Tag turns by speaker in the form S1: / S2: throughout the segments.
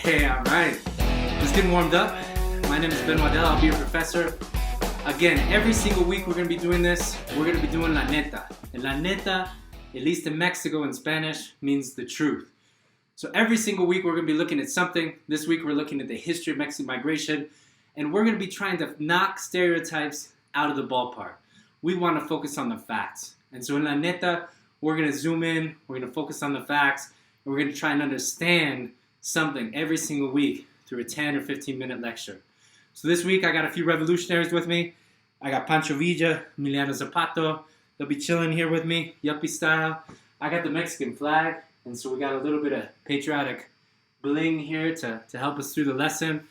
S1: Okay, all right. Just getting warmed up. My name is Ben Waddell. I'll be your professor. Again, every single week we're going to be doing this. We're going to be doing La Neta. And La Neta, at least in Mexico in Spanish, means the truth. So every single week we're going to be looking at something. This week we're looking at the history of Mexican migration. And we're going to be trying to knock stereotypes out of the ballpark. We want to focus on the facts. And so in La Neta, we're going to zoom in. We're going to focus on the facts. And we're going to try and understand something every single week through a 10 or 15 minute lecture. So this week I got a few revolutionaries with me. I got Pancho Villa, Emiliano Zapato. They'll be chilling here with me, yuppie style. I got the Mexican flag, and so we got a little bit of patriotic bling here to help us through the lesson.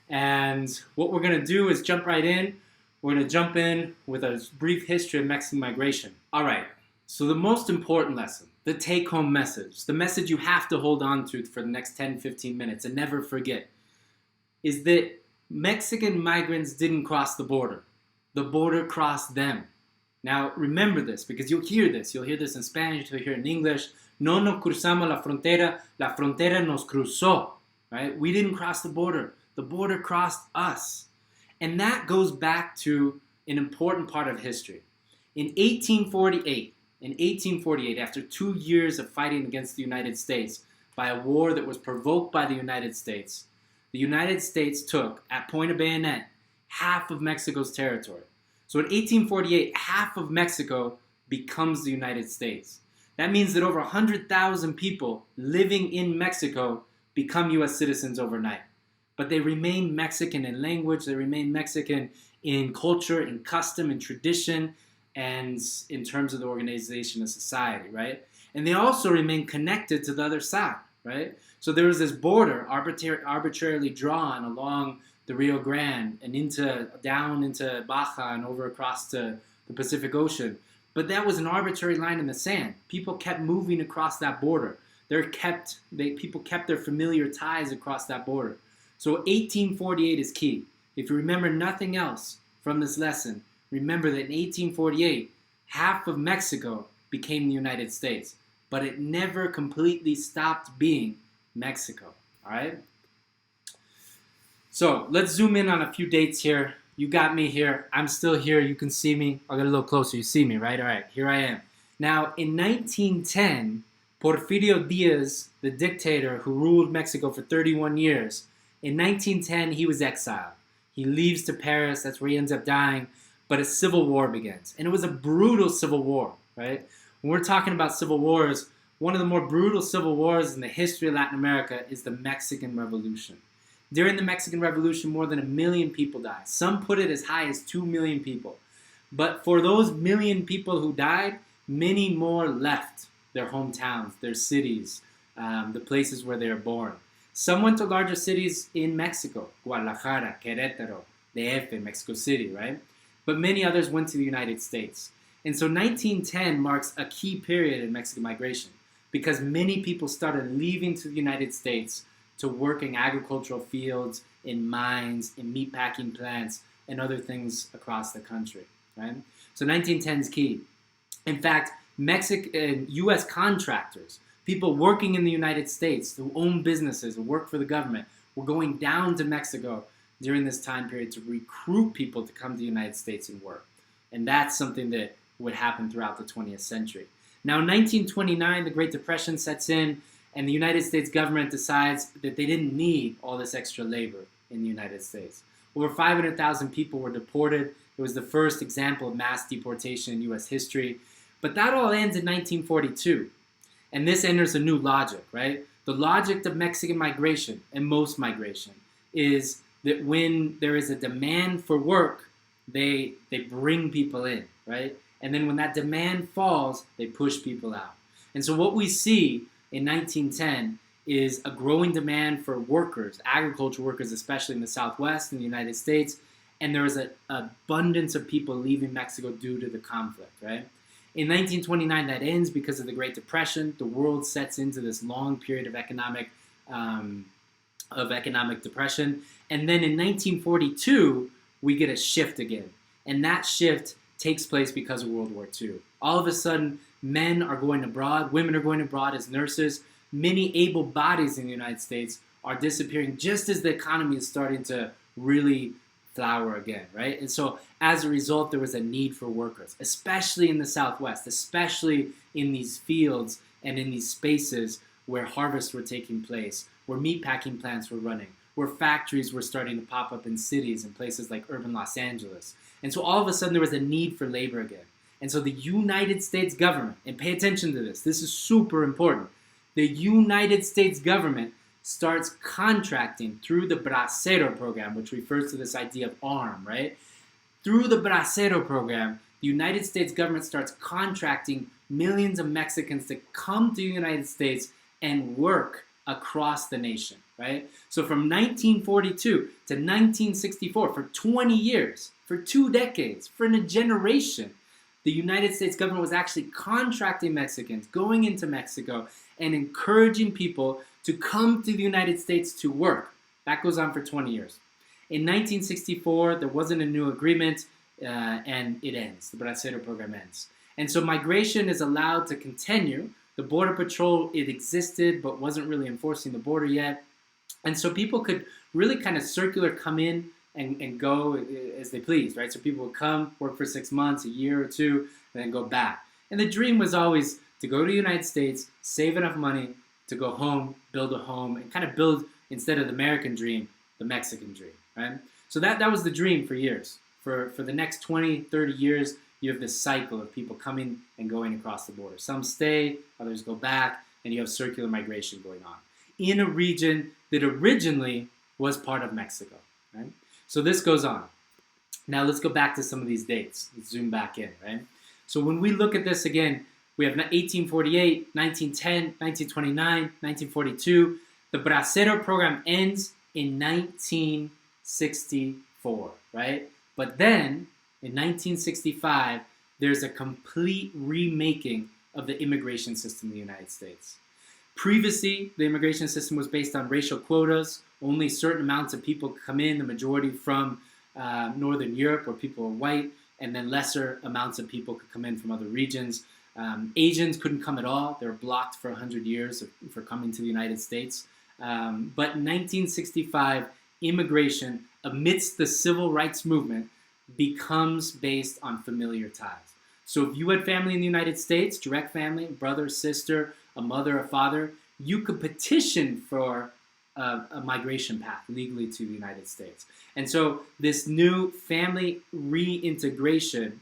S1: And what we're going to do is jump right in. We're going to jump in with a brief history of Mexican migration. All right, so the most important lesson, the take-home message, the message you have to hold on to for the next 10, 15 minutes and never forget, is that Mexican migrants didn't cross the border. The border crossed them. Now, remember this, because you'll hear this. You'll hear this in Spanish, you'll hear it in English. No nos cruzamos la frontera nos cruzó. Right? We didn't cross the border crossed us. And that goes back to an important part of history. In 1848, after 2 years of fighting against the United States by a war that was provoked by the United States took, at point of bayonet, half of Mexico's territory. So in 1848, half of Mexico becomes the United States. That means that over 100,000 people living in Mexico become U.S. citizens overnight. But they remain Mexican in language, they remain Mexican in culture, in custom, in tradition, and in terms of the organization of society, right? And they also remain connected to the other side, right? So there was this border arbitrarily drawn along the Rio Grande and down into Baja and over across to the Pacific Ocean. But that was an arbitrary line in the sand. People kept moving across that border. People kept their familiar ties across that border. So 1848 is key. If you remember nothing else from this lesson, remember that in 1848, half of Mexico became the United States, but it never completely stopped being Mexico, all right? So let's zoom in on a few dates here. You got me here. I'm still here. You can see me. I'll get a little closer. You see me, right? All right, here I am. Now, in 1910, Porfirio Diaz, the dictator who ruled Mexico for 31 years, in 1910, he was exiled. He leaves to Paris. That's where he ends up dying. But a civil war begins. And it was a brutal civil war, right? When we're talking about civil wars, one of the more brutal civil wars in the history of Latin America is the Mexican Revolution. During the Mexican Revolution, more than 1 million people died. Some put it as high as 2 million people. But for those million people who died, many more left their hometowns, their cities, the places where they were born. Some went to larger cities in Mexico, Guadalajara, Querétaro, DF, Mexico City, right? But many others went to the United States. And so 1910 marks a key period in Mexican migration because many people started leaving to the United States to work in agricultural fields, in mines, in meatpacking plants, and other things across the country, right? So 1910 is key. In fact, Mexican U.S. contractors, people working in the United States who own businesses and work for the government, were going down to Mexico during this time period to recruit people to come to the United States and work. And that's something that would happen throughout the 20th century. Now, in 1929, the Great Depression sets in, and the United States government decides that they didn't need all this extra labor in the United States. Over 500,000 people were deported. It was the first example of mass deportation in U.S. history. But that all ends in 1942. And this enters a new logic, right? The logic of Mexican migration, and most migration, is that when there is a demand for work, they bring people in, right? And then when that demand falls, they push people out. And so what we see in 1910 is a growing demand for workers, agriculture workers, especially in the Southwest in the United States, and there is an abundance of people leaving Mexico due to the conflict, right? In 1929, that ends because of the Great Depression. The world sets into this long period of economic depression. And then in 1942, we get a shift again. And that shift takes place because of World War II. All of a sudden, men are going abroad, women are going abroad as nurses. Many able bodies in the United States are disappearing just as the economy is starting to really flower again, right? And so as a result, there was a need for workers, especially in the Southwest, especially in these fields and in these spaces where harvests were taking place, where meatpacking plants were running, where factories were starting to pop up in cities and places like urban Los Angeles. And so all of a sudden there was a need for labor again. And so the United States government, and pay attention to this is super important. The United States government starts contracting through the Bracero program, which refers to this idea of arm, right? Through the Bracero program, the United States government starts contracting millions of Mexicans to come to the United States and work across the nation, right? So from 1942 to 1964, for 20 years, for 2 decades, for a generation, the United States government was actually contracting Mexicans, going into Mexico, and encouraging people to come to the United States to work. That goes on for 20 years. In 1964, there wasn't a new agreement, and it ends. The Bracero program ends. And so migration is allowed to continue. The Border Patrol, it existed, but wasn't really enforcing the border yet. And so people could really kind of circular come in and go as they pleased, right? So people would come, work for 6 months, a year or two, and then go back. And the dream was always to go to the United States, save enough money to go home, build a home, and kind of build, instead of the American dream, the Mexican dream, right? So that was the dream for years. For the next 20, 30 years, you have this cycle of people coming and going across the border. Some stay, others go back, and you have circular migration going on in a region that originally was part of Mexico, right? So this goes on. Now let's go back to some of these dates. Let's zoom back in, right? So when we look at this again, we have 1848, 1910, 1929, 1942. The Bracero program ends in 1964, right? But then in 1965, there's a complete remaking of the immigration system in the United States. Previously, the immigration system was based on racial quotas. Only certain amounts of people could come in, the majority from Northern Europe, where people are white, and then lesser amounts of people could come in from other regions. Asians couldn't come at all. They were blocked for 100 years for coming to the United States. But in 1965, immigration, amidst the civil rights movement, becomes based on familiar ties. So if you had family in the United States, direct family, brother, sister, a mother, a father, you could petition for a migration path legally to the United States. And so this new family reintegration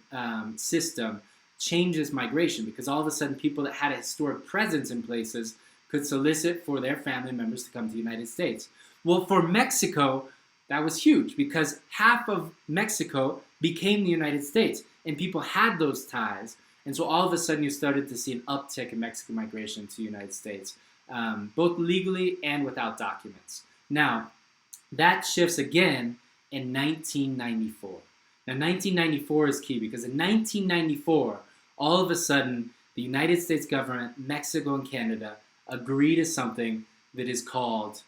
S1: system changes migration, because all of a sudden people that had a historic presence in places could solicit for their family members to come to the United States. Well, for Mexico, that was huge, because half of Mexico became the United States, and people had those ties. And so all of a sudden you started to see an uptick in Mexican migration to the United States, both legally and without documents. Now, that shifts again in 1994. Now, 1994 is key, because in 1994, all of a sudden, the United States government, Mexico, and Canada agree to something that is called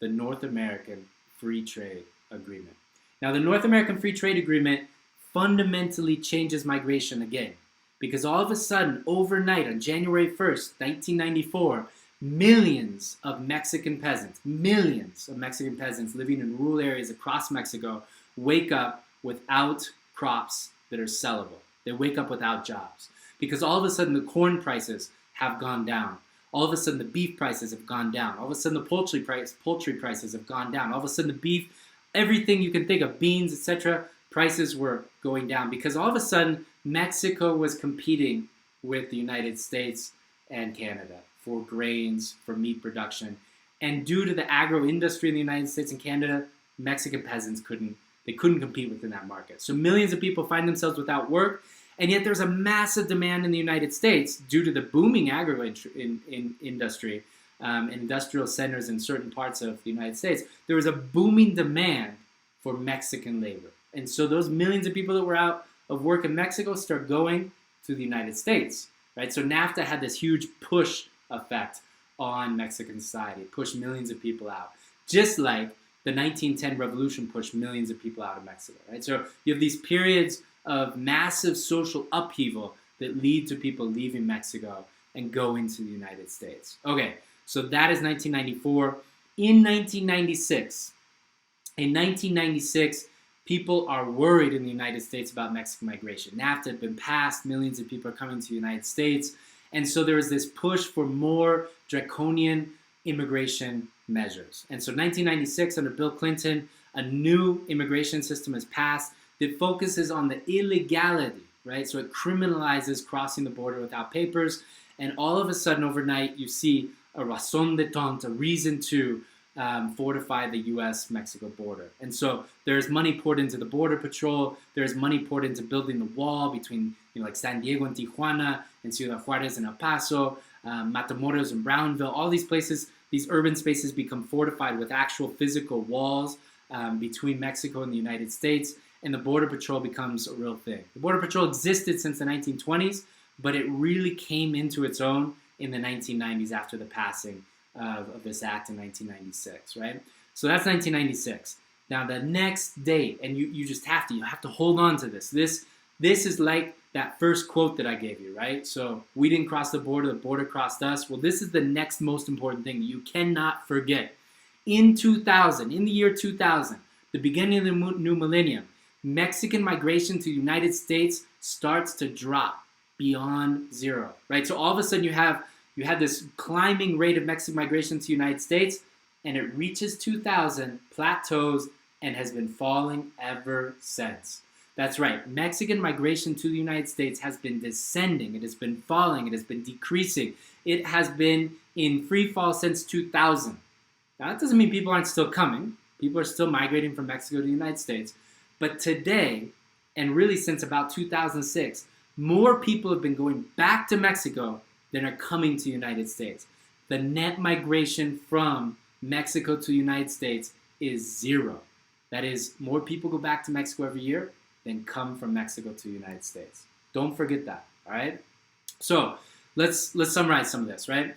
S1: the North American Free Trade Agreement. Now, the North American Free Trade Agreement fundamentally changes migration again, because all of a sudden, overnight, on January 1st, 1994, millions of Mexican peasants living in rural areas across Mexico wake up without crops that are sellable. They wake up without jobs, because all of a sudden the corn prices have gone down. All of a sudden the beef prices have gone down. All of a sudden the poultry prices have gone down. All of a sudden the beef, everything you can think of, beans, etc., prices were going down, because all of a sudden Mexico was competing with the United States and Canada for grains, for meat production. And due to the agro industry in the United States and Canada, Mexican peasants couldn't compete within that market. So millions of people find themselves without work, and yet there's a massive demand in the United States due to the booming agro industry and industrial centers in certain parts of the United States. There was a booming demand for Mexican labor. And so those millions of people that were out of work in Mexico start going to the United States, right? So NAFTA had this huge push effect on Mexican society, pushed millions of people out, just like the 1910 revolution pushed millions of people out of Mexico, right? So you have these periods of massive social upheaval that lead to people leaving Mexico and going to the United States. Okay, so that is 1994. In 1996, people are worried in the United States about Mexican migration. NAFTA had been passed, millions of people are coming to the United States, and so there was this push for more draconian immigration measures. And so 1996, under Bill Clinton, a new immigration system is passed that focuses on the illegality, right? So it criminalizes crossing the border without papers, and all of a sudden overnight you see a raison d'etre, a reason to fortify the U.S.-Mexico border. And so there's money poured into the Border Patrol. There's money poured into building the wall between, like San Diego and Tijuana, and Ciudad Juarez and El Paso, Matamoros and Brownville. All these places, these urban spaces become fortified with actual physical walls between Mexico and the United States, and the Border Patrol becomes a real thing. The Border Patrol existed since the 1920s, but it really came into its own in the 1990s after the passing of this act in 1996, right? So that's 1996. Now the next date, and you have to hold on to this. This is like that first quote that I gave you, right? So we didn't cross the border crossed us. Well, this is the next most important thing you cannot forget. In the year 2000, the beginning of the new millennium, Mexican migration to the United States starts to drop beyond zero, right? So all of a sudden you had this climbing rate of Mexican migration to the United States, and it reaches 2000, plateaus, and has been falling ever since. That's right. Mexican migration to the United States has been descending. It has been falling. It has been decreasing. It has been in free fall since 2000. Now, that doesn't mean people aren't still coming. People are still migrating from Mexico to the United States. But today, and really since about 2006, more people have been going back to Mexico than are coming to the United States. The net migration from Mexico to the United States is zero. That is, more people go back to Mexico every year than come from Mexico to the United States. Don't forget that, all right? So let's summarize some of this, right?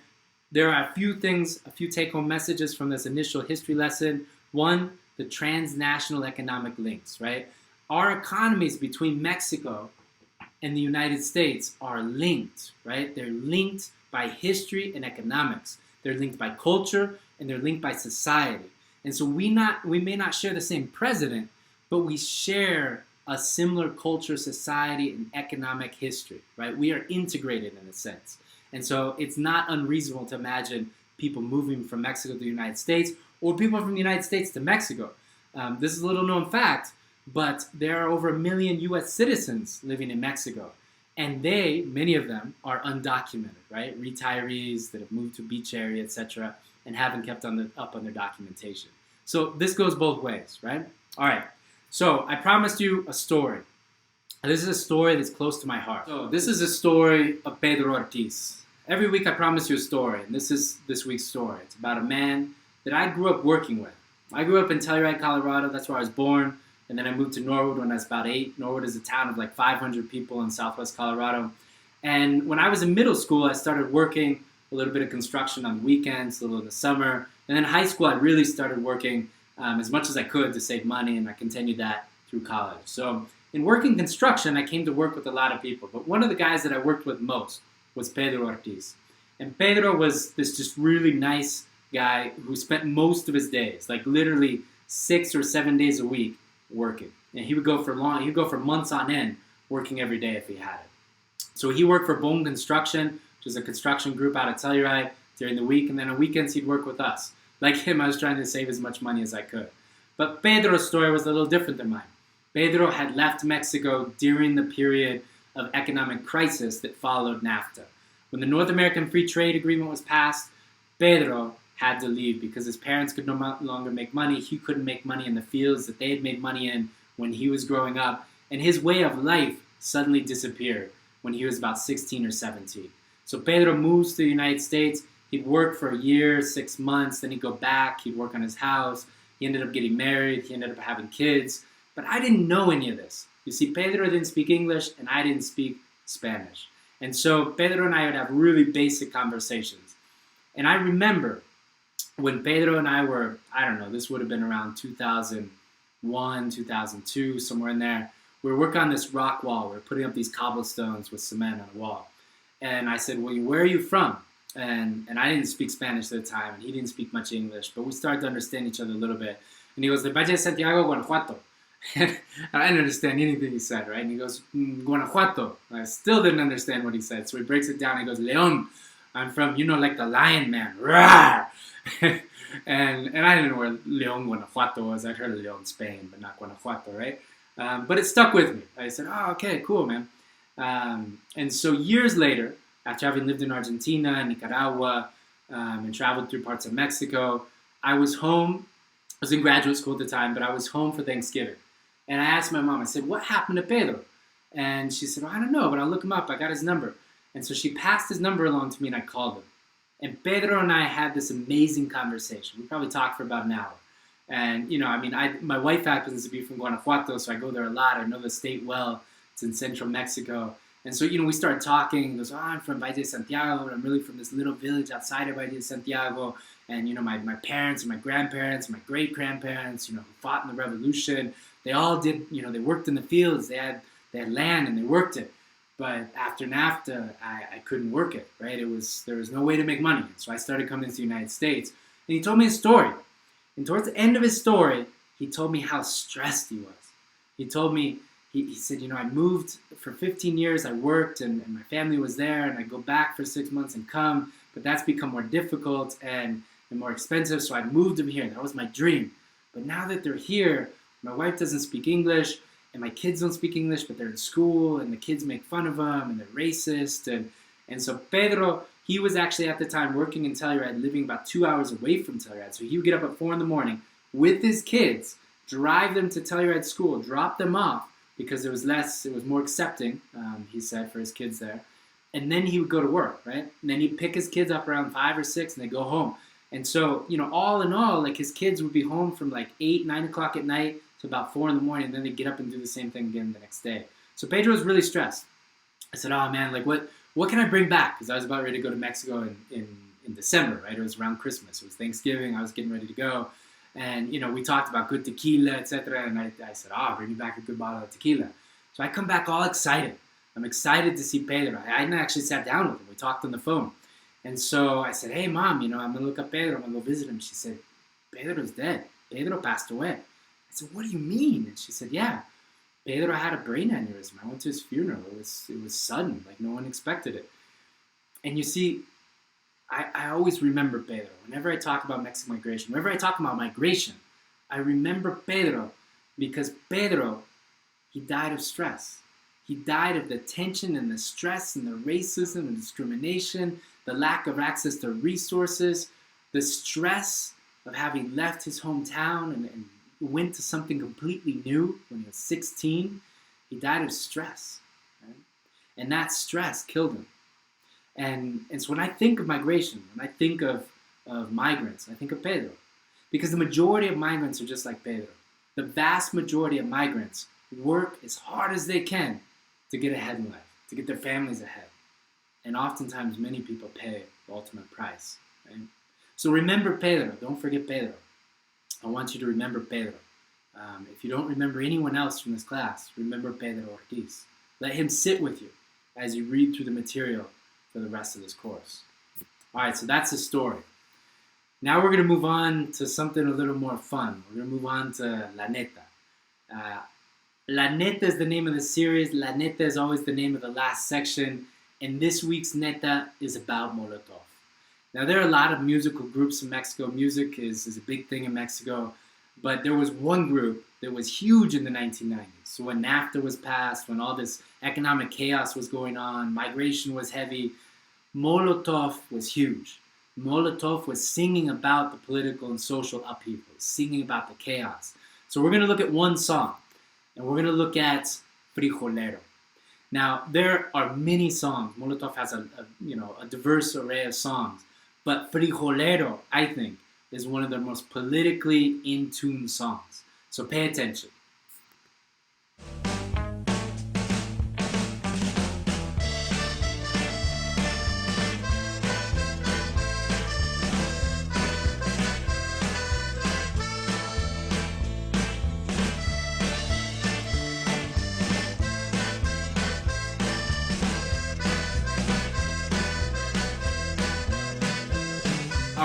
S1: There are a few take-home messages from this initial history lesson. One, the transnational economic links, right? Our economies between Mexico and the United States are linked, right? They're linked by history and economics. They're linked by culture, and they're linked by society. And so we may not share the same president, but we share a similar culture, society, and economic history, right? We are integrated in a sense. And so it's not unreasonable to imagine people moving from Mexico to the United States, or people from the United States to Mexico. This is a little known fact, but there are over 1 million U.S. citizens living in Mexico. And many of them, are undocumented, right? Retirees that have moved to a beach area, etc., and haven't kept up on their documentation. So this goes both ways, right? All right. So I promised you a story. This is a story that's close to my heart. So this is a story of Pedro Ortiz. Every week I promise you a story, and this is this week's story. It's about a man that I grew up working with. I grew up in Telluride, Colorado. That's where I was born. And then I moved to Norwood when I was about 8. Norwood is a town of like 500 people in southwest Colorado. And when I was in middle school, I started working a little bit of construction on the weekends, a little in the summer. And then in high school, I really started working as much as I could to save money, and I continued that through college. So in working construction, I came to work with a lot of people. But one of the guys that I worked with most was Pedro Ortiz. And Pedro was this just really nice guy who spent most of his days, like literally 6 or 7 days a week, working. And he would go for months on end working every day if he had it. So he worked for Boom Construction, which is a construction group out of Telluride, during the week, and then on weekends he'd work with us. Like him, I was trying to save as much money as I could. But Pedro's story was a little different than mine. Pedro had left Mexico during the period of economic crisis that followed NAFTA. When the North American Free Trade Agreement was passed, Pedro had to leave because his parents could no longer make money. He couldn't make money in the fields that they had made money in when he was growing up. And his way of life suddenly disappeared when he was about 16 or 17. So Pedro moves to the United States. He'd work for a year, 6 months, then he'd go back, he'd work on his house. He ended up getting married, he ended up having kids. But I didn't know any of this. You see, Pedro didn't speak English, and I didn't speak Spanish. And so Pedro and I would have really basic conversations. And I remember when Pedro and I were, I don't know, this would have been around 2001, 2002, somewhere in there. We were working on this rock wall. We were putting up these cobblestones with cement on a wall. And I said, well, where are you from? and I didn't speak Spanish at the time, and he didn't speak much English, but we started to understand each other a little bit. And he goes, "The Valle de Santiago, Guanajuato." And I didn't understand anything he said, right? And he goes, "Guanajuato." I still didn't understand what he said, so he breaks it down. He goes, "León, I'm from, like the Lion Man." Rawr! and I didn't know where León, Guanajuato was. I'd heard of León, Spain, but not Guanajuato, right? But it stuck with me. I said, "Oh, okay, cool, man." And so years later, after having lived in Argentina and Nicaragua and traveled through parts of Mexico, I was home. I was in graduate school at the time, but I was home for Thanksgiving. And I asked my mom, I said, "What happened to Pedro?" And she said, "Oh, I don't know, but I'll look him up. I got his number." And so she passed his number along to me, and I called him. And Pedro and I had this amazing conversation. We probably talked for about an hour. And, my wife happens to be from Guanajuato, so I go there a lot. I know the state well. It's in central Mexico. And so, we started talking. He goes, "Oh, I'm from Valle de Santiago, and I'm really from this little village outside of Valle de Santiago. And, my parents and my grandparents and my great-grandparents, who fought in the revolution, they all did, they worked in the fields. They had land, and they worked it. But after NAFTA, I couldn't work it, right? There was no way to make money. So I started coming to the United States. And he told me his story. And towards the end of his story, he told me how stressed he was. He told me, he said, I moved for 15 years, I worked, and my family was there, and I go back for 6 months and come, but that's become more difficult and more expensive, so I moved them here. That was my dream. But now that they're here, my wife doesn't speak English, and my kids don't speak English, but they're in school, and the kids make fun of them, and they're racist. And so Pedro, he was actually at the time working in Telluride, living about 2 hours away from Telluride. So he would get up at 4 in the morning with his kids, drive them to Telluride school, drop them off, because it was more accepting, he said, for his kids there. And then he would go to work, right? And then he'd pick his kids up around 5 or 6, and they'd go home. And so, all in all, like, his kids would be home from like 8, 9 o'clock at night to about 4 in the morning, and then they'd get up and do the same thing again the next day. So Pedro was really stressed. I said, "Oh, man, like, what can I bring back?" Because I was about ready to go to Mexico in December, right? It was around Christmas. It was Thanksgiving. I was getting ready to go. And, we talked about good tequila, etc. And I said, bring me back a good bottle of tequila. So I come back all excited. I'm excited to see Pedro. I hadn't actually sat down with him. We talked on the phone. And so I said, "Hey, Mom, I'm going to look up Pedro. I'm going to go visit him." She said, "Pedro's dead. Pedro passed away." I said, "What do you mean?" And she said, "Yeah, Pedro had a brain aneurysm. I went to his funeral. It was sudden. Like, no one expected it." And you see, I always remember Pedro. Whenever I talk about Mexican migration, whenever I talk about migration, I remember Pedro because Pedro, he died of stress. He died of the tension and the stress and the racism and discrimination, the lack of access to resources, the stress of having left his hometown and went to something completely new when he was 16. He died of stress, right? And that stress killed him. And so when I think of migration, when I think of migrants, I think of Pedro. Because the majority of migrants are just like Pedro. The vast majority of migrants work as hard as they can to get ahead in life, to get their families ahead. And oftentimes many people pay the ultimate price, right? So remember Pedro. Don't forget Pedro. I want you to remember Pedro. If you don't remember anyone else from this class, remember Pedro Ortiz. Let him sit with you as you read through the material for the rest of this course. All right, so that's the story. Now we're going to move on to something a little more fun. We're going to move on to La Neta. La Neta is the name of the series. La Neta is always the name of the last section. And this week's Neta is about Molotov. Now, there are a lot of musical groups in Mexico. Music is a big thing in Mexico. But there was one group that was huge in the 1990s. So when NAFTA was passed, when all this economic chaos was going on, migration was heavy, Molotov was huge. Molotov was singing about the political and social upheaval, singing about the chaos. So we're going to look at one song, and we're going to look at Frijolero. Now, there are many songs. Molotov has a diverse array of songs. But Frijolero, I think, is one of the most politically in tune songs. So pay attention.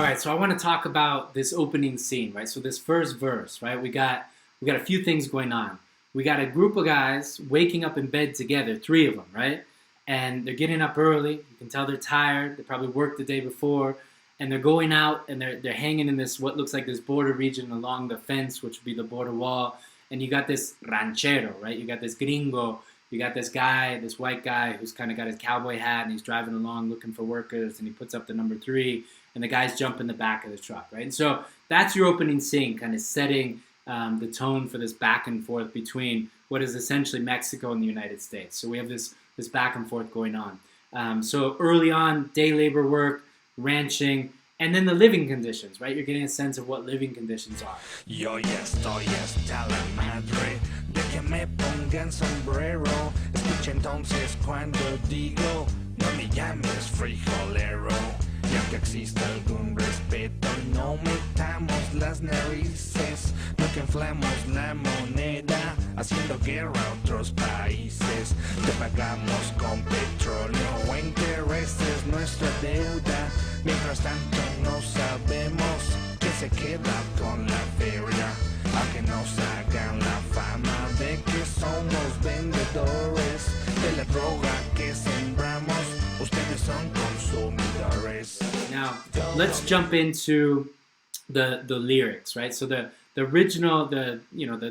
S1: All right, so I want to talk about this opening scene, right? So this first verse, right? We got a few things going on. We got a group of guys waking up in bed together, 3 of them, right? And they're getting up early. You can tell they're tired. They probably worked the day before, and they're going out and they're hanging in this what looks like this border region along the fence, which would be the border wall. And you got this ranchero, right? You got this gringo. You got this guy, this white guy who's kind of got his cowboy hat and he's driving along looking for workers, and he puts up the number 3, and the guys jump in the back of the truck, right? And so that's your opening scene, kind of setting the tone for this back and forth between what is essentially Mexico and the United States. So we have this back and forth going on. So early on, day labor work, ranching, and then the living conditions, right? You're getting a sense of what living conditions are.
S2: Yo ya estoy hasta la madre de que me pongan sombrero. Escucha entonces cuando digo, no me llames frijolero. Y aunque exista algún respeto, no metamos las narices. No que inflamos la moneda, haciendo guerra a otros países. Te pagamos con petróleo o intereses nuestra deuda. Mientras tanto no sabemos quién se queda con la feria. Aunque nos hagan la fama de que somos vendedores de la droga que sembramos, ustedes son consumidores.
S1: Now, let's jump into the lyrics, right? So the original, the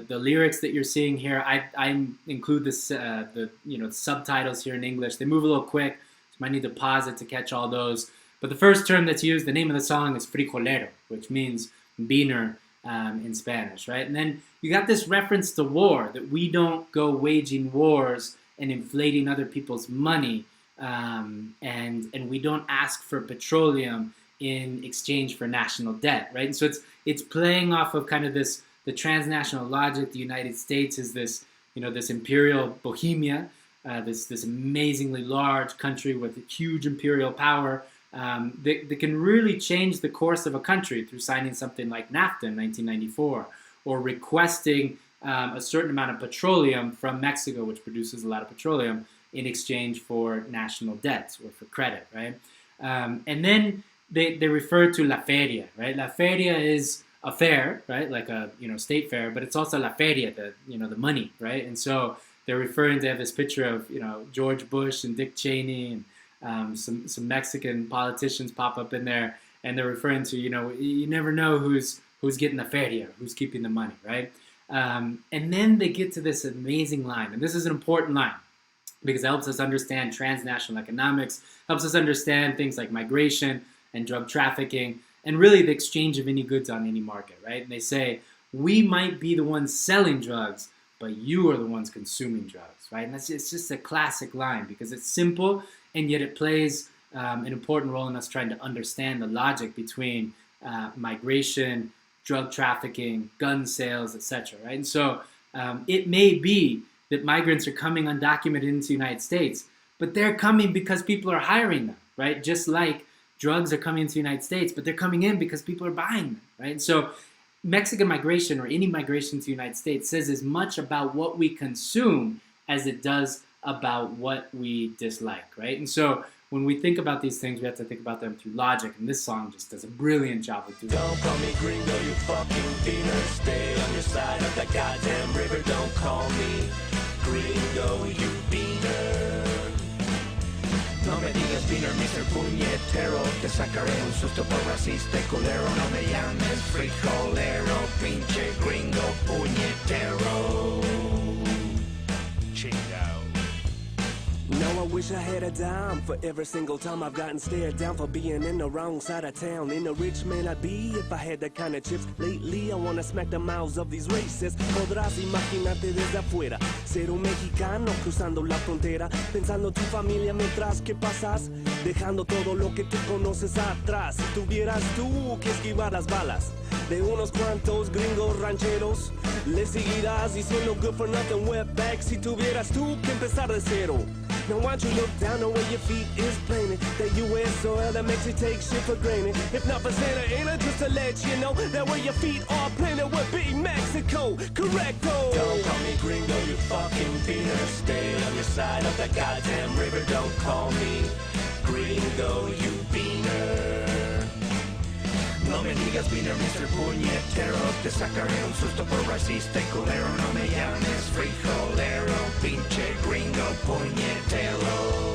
S1: lyrics that you're seeing here, I include this the subtitles here in English. They move a little quick, so you might need to pause it to catch all those. But the first term that's used, the name of the song is frijolero, which means beaner in Spanish, right? And then you got this reference to war, that we don't go waging wars and inflating other people's money, and we don't ask for petroleum in exchange for national debt, right? And so it's playing off of kind of the transnational logic. The United States is this imperial Bohemia, this amazingly large country with huge imperial power. That can really change the course of a country through signing something like NAFTA in 1994, or requesting a certain amount of petroleum from Mexico, which produces a lot of petroleum, in exchange for national debts or for credit, right? And then they refer to la feria, right? La feria is a fair, right? Like a state fair, but it's also la feria, the money, right? And so they're referring to have this picture of George Bush and Dick Cheney and some Mexican politicians pop up in there, and they're referring to you never know who's getting the feria, who's keeping the money, right? And then they get to this amazing line, and this is an important line because it helps us understand transnational economics, helps us understand things like migration and drug trafficking, and really the exchange of any goods on any market, right? And they say, we might be the ones selling drugs, but you are the ones consuming drugs, right? And it's just a classic line because it's simple, and yet it plays an important role in us trying to understand the logic between migration, drug trafficking, gun sales, etc., right? And so it may be that migrants are coming undocumented into the United States, but they're coming because people are hiring them, right? Just like drugs are coming into the United States, but they're coming in because people are buying them, right? And so Mexican migration, or any migration to the United States, says as much about what we consume as it does about what we dislike, right? And so when we think about these things, we have to think about them through logic, and this song just does a brilliant job of doing it.
S2: Don't call me gringo, you fucking beaner. Stay on your side of that goddamn river. Don't call me gringo, you beaner. No me digas beaner, Mr. Puñetero. Te sacaré un susto por racista y culero. No me llames frijolero, pinche gringo puñetero. Chingao.
S3: Now I wish I had a dime for every single time I've gotten stared down for being in the wrong side of town. In a rich man I'd be if I had that kind of chips. Lately I wanna smack the mouths of these racists. Podrás imaginarte desde afuera ser un mexicano cruzando la frontera, pensando tu familia mientras que pasas, dejando todo lo que tú conoces atrás. Si tuvieras tú que esquivar las balas de unos cuantos gringos rancheros, le seguirás diciendo good for nothing wetback. Si tuvieras tú que empezar de cero. Now why don't you look down on where your feet is planted? That U.S. soil that makes you take shit for granted. If not for Santa Ana, just to let you know that where your feet are planted would be Mexico. Correcto.
S2: Don't call me gringo, you fucking beaner. Stay on your side of that goddamn river. Don't call me gringo, you beaner. No me digas vino Mr. Puñetero, te sacaré un susto por racista y culero. No me llames frijolero, pinche gringo puñetero.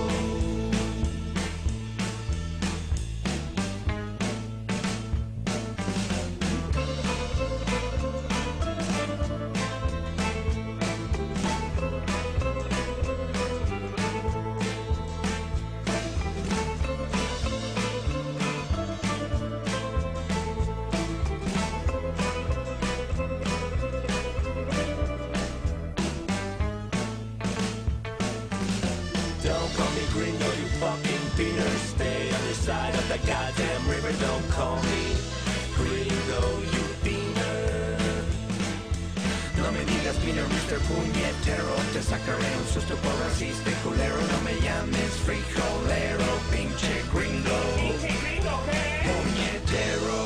S2: Don't call me gringo, you fucking beaner. Stay on the side of the goddamn river. Don't call me gringo, you beaner. No me digas beaner, Mr. Puñetero. Te sacaré un susto por racista y culero. No me llames frijolero, pinche gringo. Pinche gringo, ¿qué? Puñetero.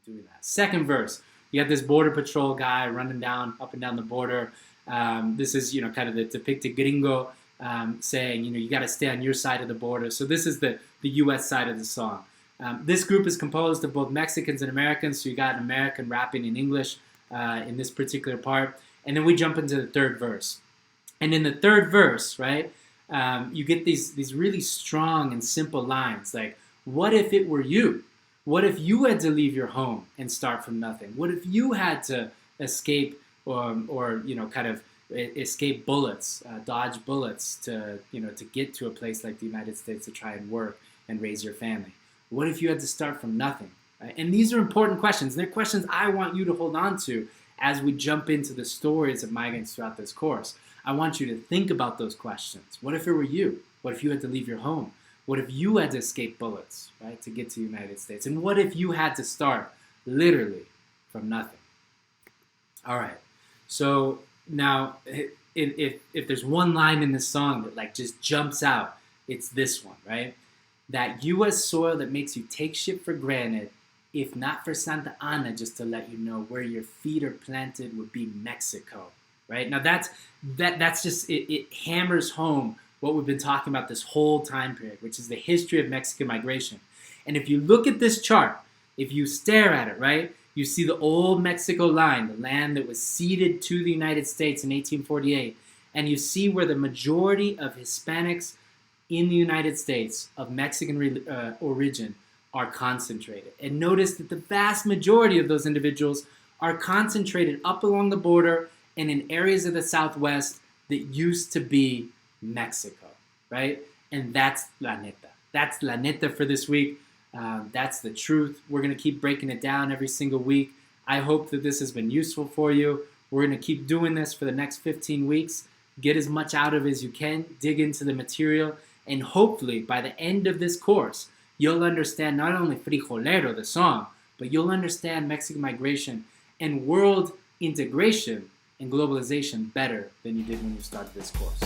S1: Doing that. Second verse. You got this border patrol guy running up and down the border. This is, kind of the depicted gringo saying, you got to stay on your side of the border. So this is the U.S. side of the song. This group is composed of both Mexicans and Americans. So you got an American rapping in English in this particular part. And then we jump into the third verse. And in the third verse, right, you get these really strong and simple lines like, what if it were you? What if you had to leave your home and start from nothing? What if you had to escape or kind of escape bullets, dodge bullets to get to a place like the United States to try and work and raise your family? What if you had to start from nothing? Right? And these are important questions. They're questions I want you to hold on to as we jump into the stories of migrants throughout this course. I want you to think about those questions. What if it were you? What if you had to leave your home? What if you had to escape bullets, right, to get to the United States? And what if you had to start literally from nothing? All right. So now, if there's one line in this song that just jumps out, it's this one, right? That U.S. soil that makes you take shit for granted, if not for Santa Ana, just to let you know where your feet are planted would be Mexico, right? Now that's just it hammers home what we've been talking about this whole time period, which is the history of Mexican migration. And if you look at this chart, if you stare at it, right, you see the old Mexico line, the land that was ceded to the United States in 1848, and you see where the majority of Hispanics in the United States of Mexican origin are concentrated. And notice that the vast majority of those individuals are concentrated up along the border and in areas of the Southwest that used to be Mexico, right? And that's La Neta. That's La Neta for this week. That's the truth. We're going to keep breaking it down every single week. I hope that this has been useful for you. We're going to keep doing this for the next 15 weeks. Get as much out of it as you can. Dig into the material. And hopefully, by the end of this course, you'll understand not only Frijolero, the song, but you'll understand Mexican migration and world integration and globalization better than you did when you started this course.